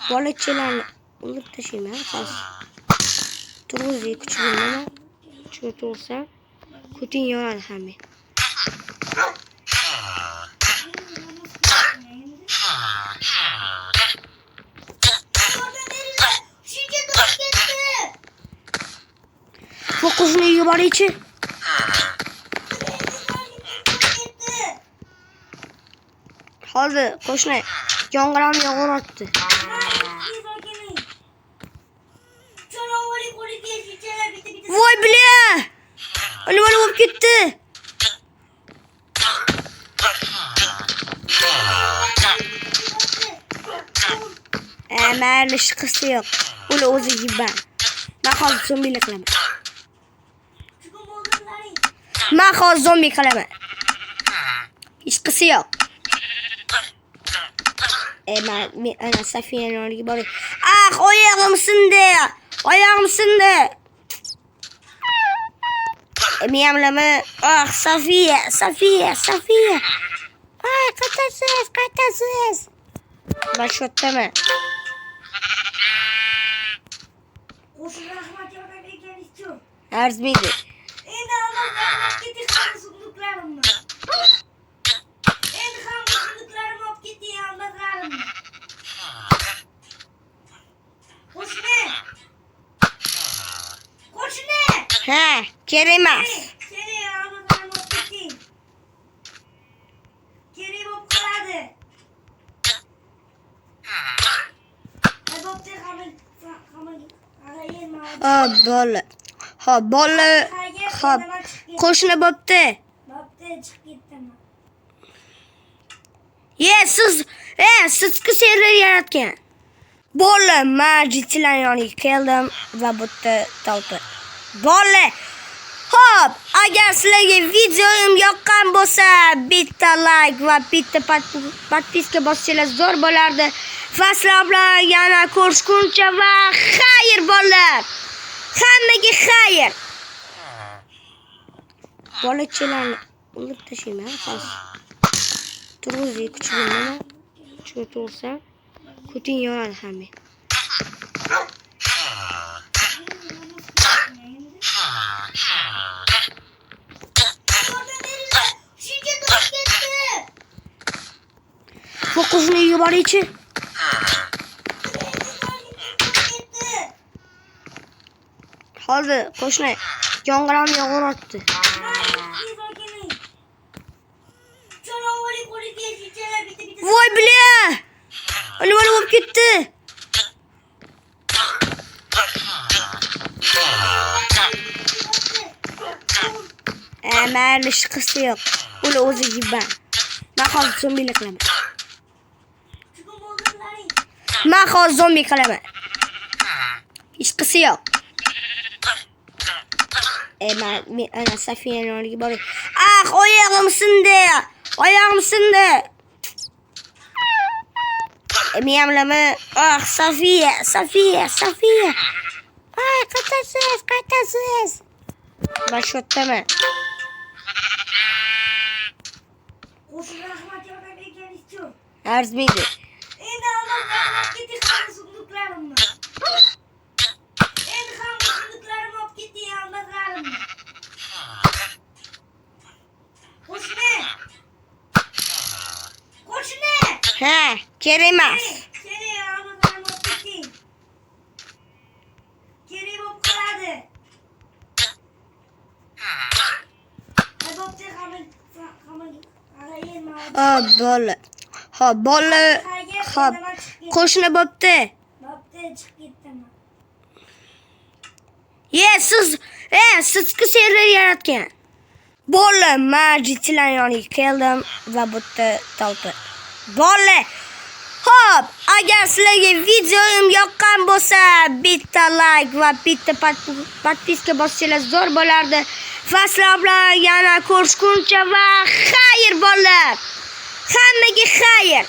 Bola-chalarni olib tashlayman hozir. Turg'izga kuchliman. Cho'to'rsam ko'ting yoradi hamma. Bu qo'shni uyga boraychi. Hozir qo'shni yong'oqni yog'oratdi. Voy bile! Nima bo'lib ketdi? Mayli ish qilsa yo'q. Uni o'zi yeyman. Men hozir zombilik qilaman. Men hozir zombi qilaman. Ish qilsa yo'q. Men ana Safiyani olib boray. Ah, oyog'im sindi. Oyog'im sindi. Miyamlama. Ah, Safiya. Ay, qaytasiz. Başlatma. Qo'shni rahmat yordam ekan istiyor. Arzmaydi. Endi olib ketdi sunduklarimni. Endi ham sunduklarimni olib ketdi yonbozlarimni. Qo'shni. Ha, kerak emas. Seni yonbozlarimni olib ketding. Kerak bo'lib qoladi. Bola. Hop. Qo'shni bo'pti. Chiqib ketdimi? Sizga server yaratgan. Bola, majitchilar yoniga keldim va bu yerda Bola. Hop, agar sizlarga videoim yoqqan bo'lsa, bitta like va bitta podpiska bossanglar zo'r bo'lardi. Va sizlar bilan yana ko'rishguncha va xayr bolalar. Hammaga xayr. Bola-chalarni olib tashlayman hozir. Turg'izga kuchliman. Cho'to'rsam ko'ting yoradi hamma. Bu qo'shni uyga boraychi. Hozir qo'shni yong'oqni yog'oratdi. Voy bile! Nima bo'lib ketdi? Mayli ish qilsa yo'q. Uni o'zi yeyman. Men hozir zombilik qilaman. Ish qilsa yo'q. Men ana Safiyani olib boray. Ah, oyog'im sindi. Miyamlama. Ah, Safiya. Ay, qaytasiz. Başlatma. Qo'shni rahmat yordam ekan istiyor. Arzmaydi. Endi olib ketdi sunduklarimni. Endi ham sunduklarimni olib ketdi yonbozlarimni. Qo'shni. Ha, kerak emas. Seni yonbozlarimni olib ketding. Kerak bo'lib qoladi. Bola. Hop. Qo'shni bo'pti. Chiqib ketdimi? Sizga server yaratgan. Bola, majitchilar yoniga keldim va bu yerda Bola. Hop, agar sizlarga videoim yoqqan bo'lsa, bitta like va bitta podpiska bossanglar zo'r bo'lardi. Va sizlar bilan yana ko'rishguncha va xayr bolalar. Hammaga xayr.